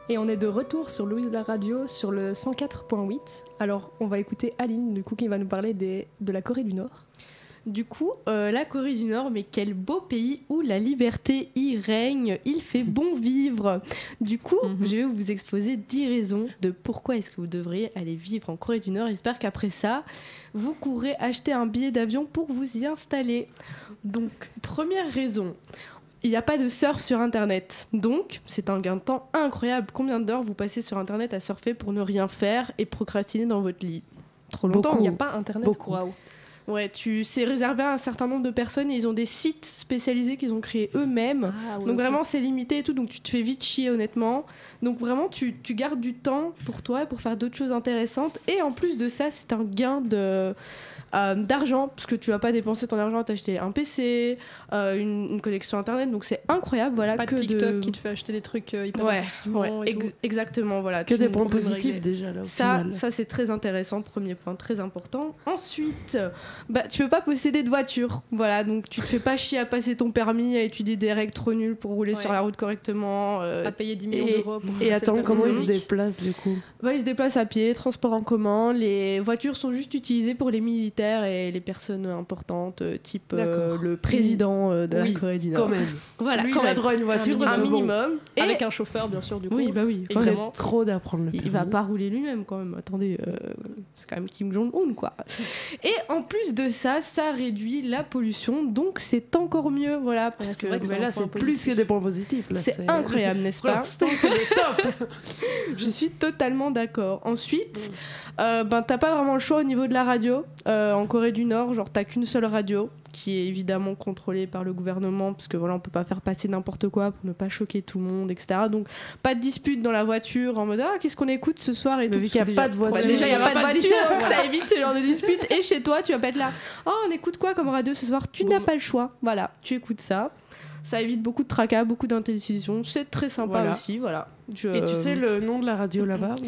Et on est de retour sur Louise la radio sur le 104.8. Alors on va écouter Aline du coup qui va nous parler de la Corée du Nord. Du coup, la Corée du Nord, mais quel beau pays où la liberté y règne, il fait bon vivre. Du coup, je vais vous exposer 10 raisons de pourquoi est-ce que vous devriez aller vivre en Corée du Nord. J'espère qu'après ça, vous courrez acheter un billet d'avion pour vous y installer. Donc, première raison, il n'y a pas de surf sur Internet. Donc, c'est un gain de temps incroyable. Combien d'heures vous passez sur Internet à surfer pour ne rien faire et procrastiner dans votre lit ? Trop longtemps. Il n'y a pas Internet. Waouh. Ouais, c'est réservé à un certain nombre de personnes et ils ont des sites spécialisés qu'ils ont créés eux-mêmes. Donc vraiment, c'est limité et tout. Donc tu te fais vite chier, honnêtement. Donc vraiment, tu gardes du temps pour toi et pour faire d'autres choses intéressantes. Et en plus de ça, c'est un gain d'argent parce que tu vas pas dépenser ton argent à t'acheter un PC, une connexion internet, donc c'est incroyable. Voilà, pas de TikTok qui te fait acheter des trucs hyper facilement et tout. Exactement, voilà. Que des points positifs déjà là. Ça c'est très intéressant, premier point très important. Ensuite, tu peux pas posséder de voiture, voilà, donc tu te fais pas chier à passer ton permis, à étudier des règles trop nulles pour rouler sur la route correctement, à payer 10 millions d'euros. Et attends, comment ils se déplacent du coup ? Ils se déplacent à pied, transport en commun. Les voitures sont juste utilisées pour les militaires et les personnes importantes, type le président de la Corée du Nord. Quand même. Voilà, lui, il a droit à une voiture, un minimum. Et avec un chauffeur, bien sûr, du coup. Oui. Il serait trop d'apprendre le permis. Il va pas rouler lui-même quand même. Attendez, c'est quand même Kim Jong-un, quoi. Et en plus de ça, ça réduit la pollution, donc c'est encore mieux, voilà. Parce que là, c'est plus que des points positifs. Là, c'est incroyable, n'est-ce pas ? Pour l'instant, c'est le top. Je suis totalement d'accord. Ensuite, t'as pas vraiment le choix au niveau de la radio. En Corée du Nord, genre t'as qu'une seule radio qui est évidemment contrôlée par le gouvernement parce que voilà, on peut pas faire passer n'importe quoi pour ne pas choquer tout le monde, etc. Donc pas de dispute dans la voiture en mode qu'est-ce qu'on écoute ce soir et tout. Vu qu'il n'y a pas de voiture. Déjà il y a pas de voiture, donc ça évite ce genre de dispute. Et chez toi, tu vas pas être là. On écoute quoi comme radio ce soir ? Tu n'as pas le choix. Voilà, tu écoutes ça. Ça évite beaucoup de tracas, beaucoup d'indécision. C'est très sympa aussi, voilà. Et tu sais le nom de la radio là-bas ou...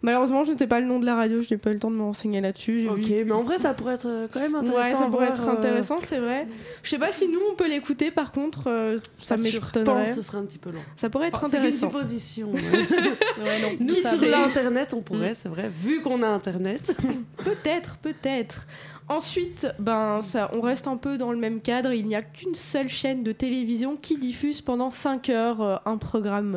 Malheureusement, je ne sais pas le nom de la radio, je n'ai pas eu le temps de me renseigner là-dessus. Mais en vrai, ça pourrait être quand même intéressant. Ouais, ça pourrait être intéressant, c'est vrai. Je sais pas si nous, on peut l'écouter, par contre, ça m'étonnerait. Je pense que ce serait un petit peu long. Ça pourrait être intéressant. C'est une supposition. Nous, sur l'Internet, on pourrait, c'est vrai, vu qu'on a Internet. Peut-être. Ensuite, on reste un peu dans le même cadre. Il n'y a qu'une seule chaîne de télévision qui diffuse pendant 5 heures un programme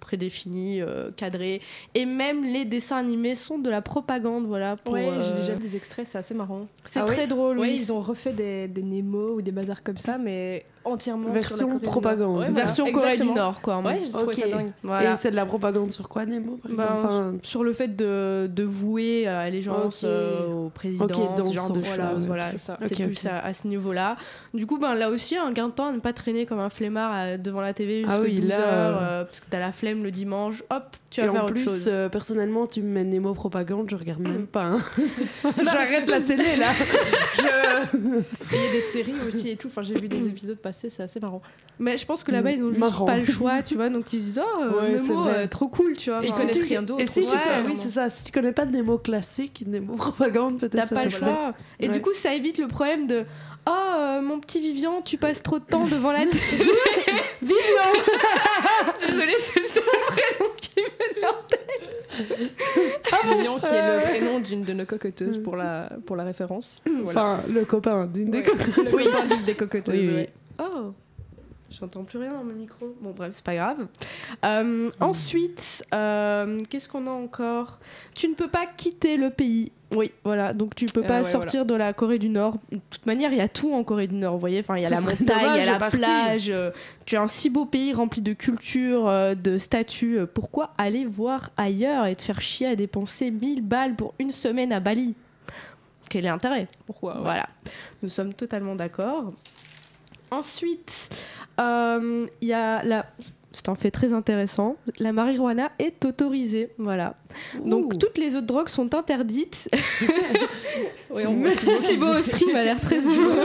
prédéfini, cadré. Et même les dessins animés sont de la propagande. Voilà, j'ai déjà vu des extraits, c'est assez marrant. C'est très drôle. Oui, ils ont refait des Nemo ou des bazars comme ça, mais entièrement version sur la Corée propagande. Du Nord. Version Corée du Nord, quoi. Ouais, j'ai trouvé ça dingue. Voilà. Et c'est de la propagande sur quoi, Nemo, par exemple sur le fait de vouer allégeance au président, ce genre de choses. Voilà, c'est plus à ce niveau-là. Du coup, là aussi, un gain de temps à ne pas traîner comme un flemmard devant la TV jusqu'à 12 heures, parce que t'as la flemme le dimanche, hop, tu vas faire autre chose. Et en plus, personnellement, tu me mets Nemo propagande, je regarde même pas. J'arrête la télé, là. Il y a des séries aussi et tout, j'ai vu des épisodes passer, c'est assez marrant. Mais je pense que là-bas, ils ont juste pas le choix, tu vois, donc ils se disent Nemo, trop cool, tu vois. Et ils connaissent rien d'autre. Et si oui, c'est ça, si tu connais pas de Nemo classique, Nemo propagande, peut-être t'as pas le choix. Et du coup, ça évite le problème de mon petit Vivian, tu passes trop de temps devant la télé. Vivian. Désolée, c'est le seul prénom qui me vient en tête. Vivian, qui est le prénom d'une de nos coqueteuses pour la référence. Enfin, le copain d'une des coqueteuses. Oui, d'une des coqueteuses, oui. Oh, j'entends plus rien dans mon micro. Bon, bref, c'est pas grave. Ensuite, qu'est-ce qu'on a encore ? Tu ne peux pas quitter le pays. Oui, voilà. Donc, tu peux pas sortir de la Corée du Nord. De toute manière, il y a tout en Corée du Nord, vous voyez. Enfin, il y a la montagne, il y a la plage. Tu as un si beau pays rempli de culture, de statues. Pourquoi aller voir ailleurs et te faire chier à dépenser 1000 balles pour une semaine à Bali ? Quel est l'intérêt ? Pourquoi ? Voilà. Nous sommes totalement d'accord. Ensuite, il y a c'est un fait très intéressant. La marijuana est autorisée, voilà. Donc toutes les autres drogues sont interdites. Oui, on voit Thibaut au stream a l'air très heureux.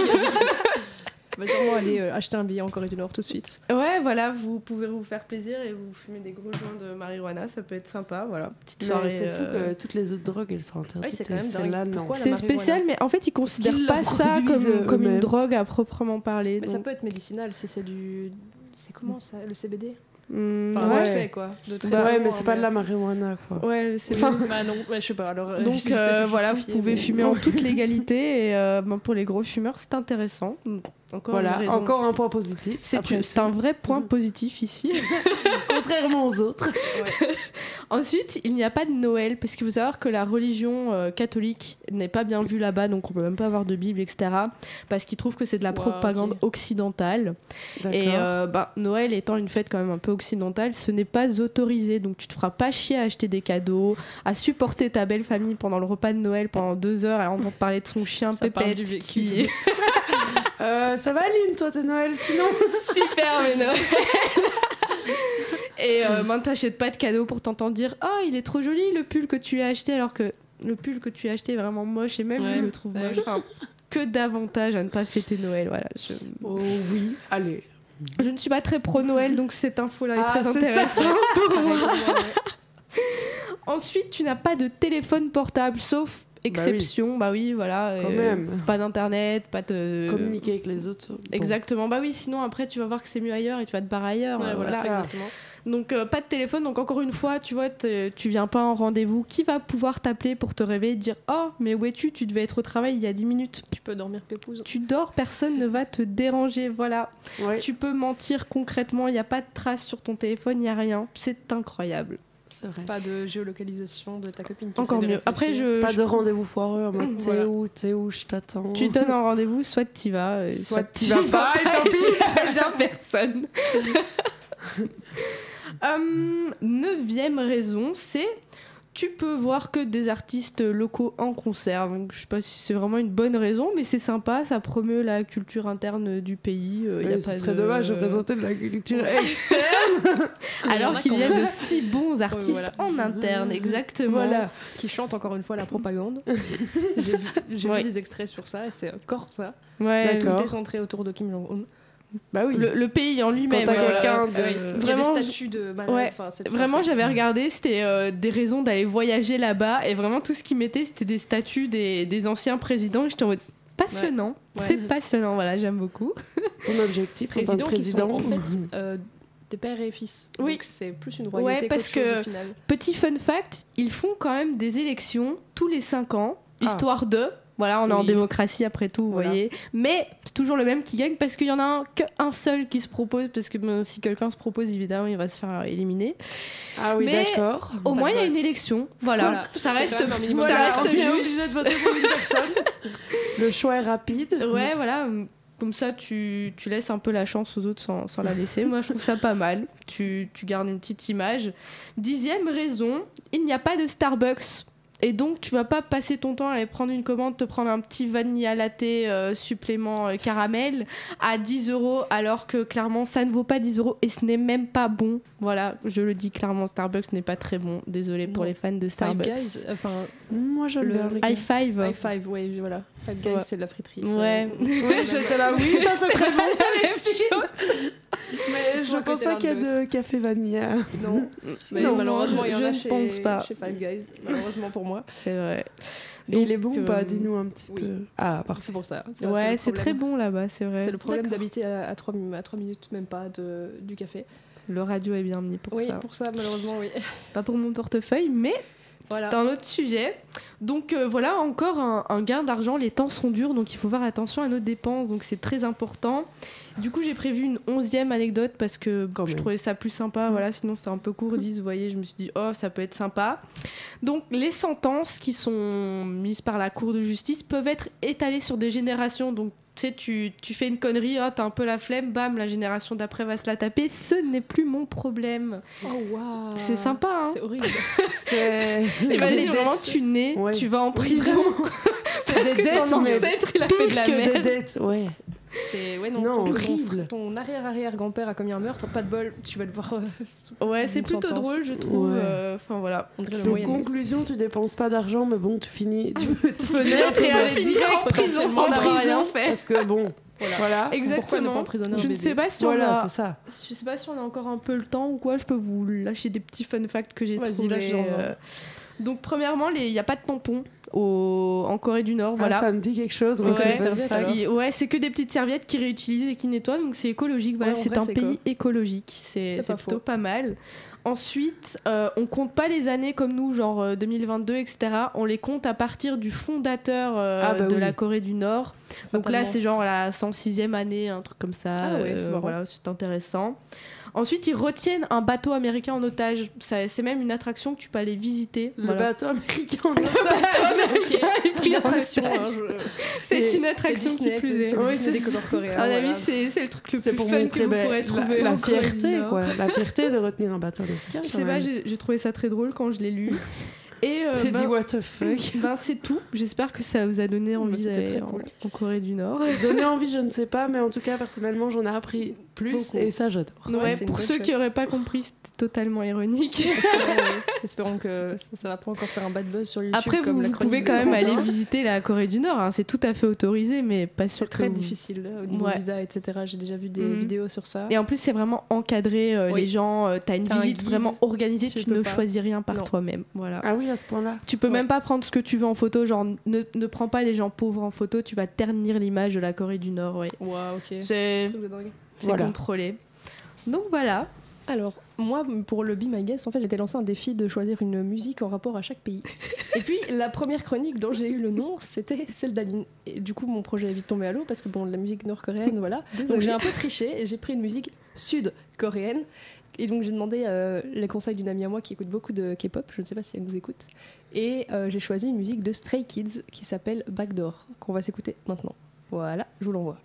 Va sûrement aller acheter un billet en Corée du Nord tout de suite. Ouais, voilà, vous pouvez vous faire plaisir et vous fumer des gros joints de marijuana, ça peut être sympa, voilà. Petite soirée. C'est fou que toutes les autres drogues elles sont interdites. Oui, c'est quand même dingue. Pourquoi c'est spécial, mais en fait ils considèrent pas ça comme une drogue à proprement parler. Mais ça peut être médicinal si c'est du. C'est comment ça, le CBD ? Enfin, ouais. vite fait, quoi. De très Ouais, loin, mais c'est pas de la marijuana, quoi. Ouais, c'est Bah non, ouais, je sais pas. Alors, Donc j'essaie de voilà, vous justifier, pouvez mais- fumer en toute légalité et pour les gros fumeurs, c'est intéressant. Encore Voilà, une raison. encore un point positif. C'est un vrai point positif ici. Contrairement aux autres. Ensuite, il n'y a pas de Noël parce qu'il faut savoir que la religion catholique n'est pas bien vue là-bas, donc on peut même pas avoir de Bible, etc. Parce qu'ils trouvent que c'est de la propagande ok. occidentale. D'accord. Et Noël étant une fête quand même un peu occidentale, ce n'est pas autorisé. Donc tu te feras pas chier à acheter des cadeaux, à supporter ta belle famille pendant le repas de Noël pendant 2 heures et à entendre parler de son chien Ça parle Pépette du vécu. qui Ça va, Aline, toi, t'es Noël, sinon super mais Noël. Et ben t'achètes pas de cadeaux pour t'entendre dire oh il est trop joli le pull que tu as acheté alors que le pull que tu as acheté est vraiment moche et même Ouais. lui le trouve Ouais. moche. Enfin, que d'avantages à ne pas fêter Noël, voilà. Oh oui, allez. Je ne suis pas très pro Noël donc cette info là est très c'est intéressante. ça. Pour moi. Ensuite tu n'as pas de téléphone portable sauf exception, bah oui voilà. Quand même. Pas d'internet, pas de Communiquer avec les autres. bon. Exactement, bah oui, sinon après tu vas voir que c'est mieux ailleurs et tu vas te barrer ailleurs. Ouais, voilà. voilà, ça. exactement. Donc pas de téléphone, donc encore une fois, tu vois, tu viens pas en rendez-vous. Qui va pouvoir t'appeler pour te réveiller et te dire oh, mais où es-tu? Tu devais être au travail il y a 10 minutes. Tu peux dormir pépouze. Tu dors, personne ne va te déranger, voilà. Ouais, Tu peux mentir concrètement, il n'y a pas de traces sur ton téléphone, il n'y a rien. C'est incroyable. c'est vrai. Pas de géolocalisation de ta copine qui Encore essaie de mieux. Après, réfléchir. Pas de rendez-vous foireux en mode Voilà. t'es où, je t'attends. tu donnes un rendez-vous, soit tu vas, Soit t'y vas pas, et tant et pis. tu préviens personne. 9e raison, c'est tu peux voir que des artistes locaux en concert. Donc, je sais pas si c'est vraiment une bonne raison, mais c'est sympa, ça promeut la culture interne du pays. Oui, Y a ce pas serait de- dommage de présenter de la culture externe. Alors qu'il y a de si bons artistes voilà. en interne, exactement. Voilà. Qui chante encore une fois la propagande. J'ai Ouais. vu des extraits sur ça et c'est encore ça. Ouais, D'accord. Tout est centré autour de Kim Jong-un. Bah oui. le pays en Quand lui-même. t'as ouais, quelqu'un ouais. de... Il y a Vraiment, des statues de malades. ouais. Enfin, c'est Vraiment, trop j'avais regardé, c'était des raisons d'aller voyager là-bas, et vraiment tout ce qu'ils mettaient, c'était des statues des anciens présidents. Et j'étais en mode passionnant, Ouais. c'est passionnant, voilà, j'aime beaucoup. Ton objectif en tant que présidents qui sont président. en fait des pères et fils. Oui. Donc c'est plus une royauté parce qu'autre chose que- au final. Petit fun fact, ils font quand même des élections tous les 5 ans, histoire de. Voilà, on est en Oui. démocratie après tout, vous Voilà. voyez. Mais c'est toujours le même qui gagne parce qu'il y en a qu'un seul qui se propose, parce que si quelqu'un se propose, évidemment, il va se faire éliminer. Ah oui, Mais- d'accord. Au Pas moins, de il y a bol. une élection. Voilà, ça C'est reste, quand même un minimum. ça Voilà, reste on est obligé juste. de voter pour une personne. Le choix est rapide. Ouais, voilà. Comme ça, tu laisses un peu la chance aux autres sans la laisser. Moi, je trouve ça pas mal. Tu gardes une petite image. 10e raison, il n'y a pas de Starbucks. Et donc, tu vas pas passer ton temps à aller prendre une commande, te prendre un petit vanilla latte supplément caramel à 10 € alors que clairement, ça ne vaut pas 10 € et ce n'est même pas bon. Voilà, je le dis clairement, Starbucks n'est pas très bon. Désolé pour Non. les fans de Five Starbucks. Guys, enfin, Moi, j'aime Le bien les gars. High five. High Five, ouais, voilà. Five Guys, Ouais. c'est de la friterie. Ouais. Oui, j'étais là. Oui, ça c'est très bon, ça les filles. Mais Ils sont je à pense côté pas l'un qu'il y a de de café vanilla. Non, mais Non, malheureusement, il y en je a ne chez, pense pas. chez Five Guys, malheureusement pour moi. C'est vrai. Et il est bon Donc, ou pas? Dis-nous un petit oui. peu. Ah, parfait. C'est pour ça. Ouais, le c'est très problème. bon là-bas, c'est vrai. C'est le problème D'accord. d'habiter à 3 minutes, même pas, du café. Le radio est bien mis pour Oui, ça. pour ça, malheureusement, oui. Pas pour mon portefeuille, mais Voilà. c'est un autre sujet. Donc voilà, encore un gain d'argent. Les temps sont durs, donc il faut faire attention à nos dépenses. Donc c'est très important. Du coup, j'ai prévu une 11e anecdote parce que Quand je même. trouvais ça plus sympa. Voilà, sinon c'était un peu court. 10, vous voyez, je me suis dit, oh, ça peut être sympa. Donc les sentences qui sont mises par la Cour de justice peuvent être étalées sur des générations. Donc tu sais, tu fais une connerie, oh, t'as un peu la flemme, bam, la génération d'après va se la taper. Ce n'est plus mon problème. Oh, waouh. C'est sympa, hein. C'est horrible. C'est comme Imagine les vraiment, dettes. tu nais, Ouais. tu vas en prison. C'est des dettes, ton mais ancêtre, il a fait de la pire que des merde. dettes. Ouais. C'est ouais, Non, horrible. Ton arrière-arrière-grand-père a commis un meurtre, pas de bol, tu vas le voir. Ouais, c'est Une plutôt sentence. drôle, je trouve. Ouais. Enfin voilà. On dirait le Donc, Moyen Âge. conclusion, tu dépenses pas d'argent, mais bon, tu peux naître et aller finir direct en prison en sans avoir prison. rien fait. Parce que bon, Voilà. voilà. Pourquoi ne Exactement. pas emprisonner un Je ne bébé sais pas si Voilà, on a. c'est ça. Je sais pas si on a encore un peu le temps ou quoi. Je peux vous lâcher des petits fun facts que j'ai Vas-y, trouvés. lâche-en, Donc premièrement, il n'y a pas de tampons en Corée du Nord, voilà. Ça me dit quelque chose. Ouais, c'est que des petites serviettes qui réutilisent et qui nettoient, donc c'est écologique. Voilà, c'est un pays écologique. C'est plutôt pas mal. Ensuite, on compte pas les années comme nous, genre 2022, etc. On les compte à partir du fondateur de la Corée du Nord. Donc là, c'est genre la 106e année, un truc comme ça. Voilà, c'est intéressant. Ensuite, ils retiennent un bateau américain en otage. C'est même une attraction que tu peux aller visiter. Le bateau américain en otage. Une attraction. C'est une attraction qui plus est. Oui, c'est des colors coréens. À mon avis, c'est le truc le plus pour fun montrer que vous pourrez trouver. La fierté, quoi. La fierté de retenir un bateau américain. Je sais pas, j'ai trouvé ça très drôle quand je l'ai lu. Et t'es dit what the fuck. C'est tout. J'espère que ça vous a donné envie d'aller en Corée du Nord. Donner envie, je ne sais pas, mais en tout cas, personnellement, j'en ai appris plus beaucoup. Et ça, j'adore. Pour ceux qui n'auraient pas compris, c'était totalement ironique. Espérons que ça va pas encore faire un bad buzz sur YouTube. Après, vous pouvez quand même aller visiter la Corée du Nord. Hein. C'est tout à fait autorisé, mais pas sûr. C'est très difficile au niveau visa, etc. J'ai déjà vu des vidéos sur ça. Et en plus, c'est vraiment encadré. Les gens, t'as une visite vraiment organisée. Tu ne choisis rien par toi-même. Voilà. Ah oui, à ce point-là. Tu peux même pas prendre ce que tu veux en photo. Genre, ne prends pas les gens pauvres en photo. Tu vas ternir l'image de la Corée du Nord. Ouais. Wow, ok. C'est contrôlé. Donc voilà. Alors, moi, pour le Be My Guest, en fait, j'étais lancé un défi de choisir une musique en rapport à chaque pays. Et puis, la première chronique dont j'ai eu le nom, c'était celle d'Aline. Et du coup, mon projet est vite tombé à l'eau parce que, bon, la musique nord-coréenne, voilà. Donc, j'ai un peu triché et j'ai pris une musique sud-coréenne. Et donc, j'ai demandé les conseils d'une amie à moi qui écoute beaucoup de K-pop. Je ne sais pas si elle nous écoute. Et j'ai choisi une musique de Stray Kids qui s'appelle Backdoor, qu'on va s'écouter maintenant. Voilà, je vous l'envoie.